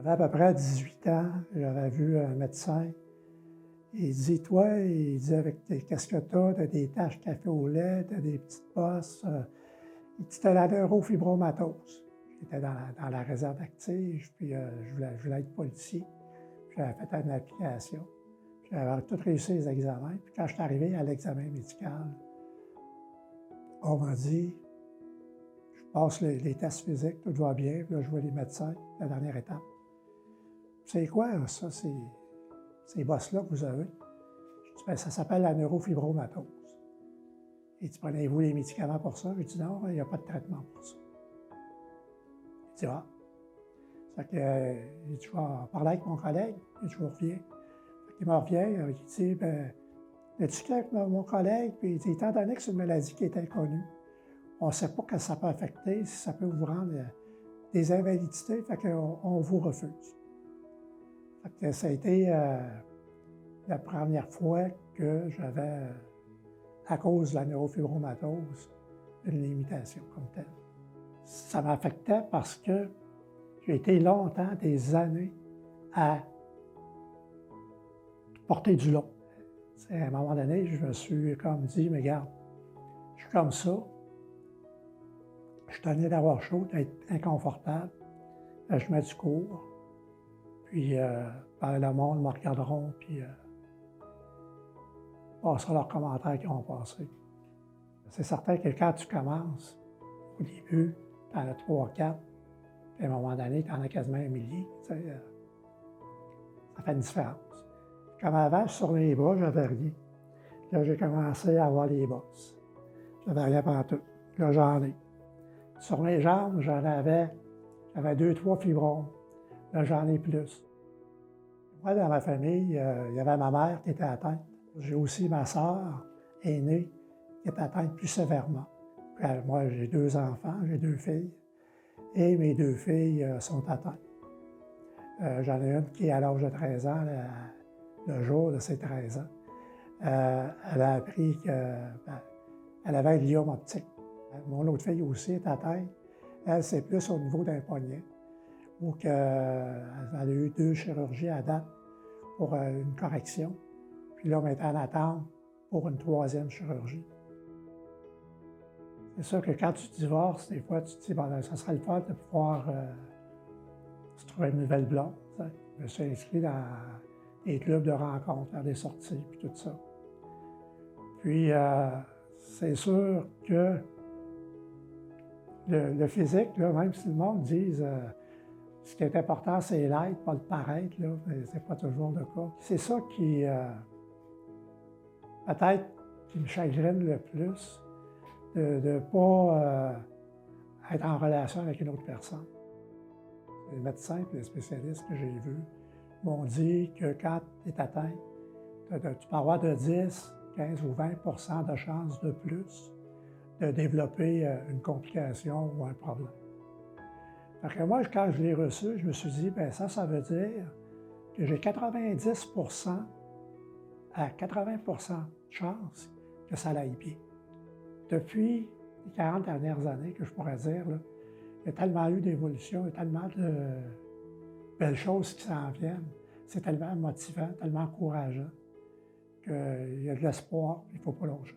J'avais à peu près 18 ans, j'avais vu un médecin. Il dit, toi, il dit, avec qu'est-ce que tu as? Tu as des taches café au lait, tu as des petites bosses. Il dit, tu as la neurofibromatose. J'étais dans la réserve active, puis je voulais être policier. Puis j'avais fait une application. J'avais tout réussi les examens. Puis quand je suis arrivé à l'examen médical, on m'a dit, je passe les tests physiques, tout va bien. Puis là, je vois les médecins, la dernière étape. C'est quoi ça, ces bosses-là que vous avez? Je dis, bien, ça s'appelle la neurofibromatose. Il dit, prenez-vous les médicaments pour ça? Je dis, non, il n'y a pas de traitement pour ça. Il dit, ah. Fait que, il dit, je vais en parler avec mon collègue, puis je vous reviens. Il me revient, il dit, bien, j'ai discuté avec mon collègue, puis il dit, étant donné que c'est une maladie qui est inconnue, on ne sait pas que ça peut affecter, si ça peut vous rendre des invalidités, fait qu'on vous refuse. Fait que ça a été la première fois que j'avais, à cause de la neurofibromatose, une limitation comme telle. Ça m'affectait parce que j'ai été longtemps, des années, à porter du long. À un moment donné, je me suis comme dit, mais regarde, je suis comme ça, je suis tanné d'avoir chaud, d'être inconfortable, je mets du cours, puis le monde me regarderont, puis passera leurs commentaires qui vont passer. C'est certain que quand tu commences, au début, tu en as 3, 4, puis à un moment donné, tu en as quasiment un millier. Ça fait une différence. Comme avant, sur les bras, j'avais rien. Là, j'ai commencé à avoir les bosses. J'avais rien partout. Là, j'en ai. Sur mes jambes, j'avais 2, 3 fibromes. Là, j'en ai plus. Moi, dans ma famille, il y avait ma mère qui était atteinte. J'ai aussi ma sœur aînée qui est atteinte plus sévèrement. Puis, moi, j'ai 2 enfants, j'ai 2 filles. Et mes 2 filles sont atteintes. J'en ai une qui est à l'âge de 13 ans, le jour de ses 13 ans. Elle a appris qu'elle avait un gliome optique. Mon autre fille aussi est atteinte. Elle, c'est plus au niveau d'un poignet, où elle a eu 2 chirurgies à date pour une correction. Puis là, on est en attente pour une 3e chirurgie. C'est sûr que quand tu divorces, des fois, tu te dis, bon, ça serait le fun de pouvoir se trouver une nouvelle blonde. T'sais. Je me suis inscrit dans des clubs de rencontres, faire des sorties, puis tout ça. Puis, c'est sûr que le physique, là, même si le monde dise ce qui est important, c'est l'être, pas le paraître, là, mais c'est pas toujours le cas. C'est ça qui, peut-être, qui me chagrine le plus, de ne pas être en relation avec une autre personne. Les médecins et les spécialistes que j'ai vus m'ont dit que quand tu es atteint, tu peux avoir de 10, 15 ou 20 de chances de plus de développer une complication ou un problème. Fait que moi, quand je l'ai reçu, je me suis dit, bien ça veut dire que j'ai 90 à 80 de chance que ça aille bien. Depuis les 40 dernières années, que je pourrais dire, là, il y a tellement eu d'évolution, il y a tellement de belles choses qui s'en viennent. C'est tellement motivant, tellement encourageant qu'il y a de l'espoir, il ne faut pas lâcher.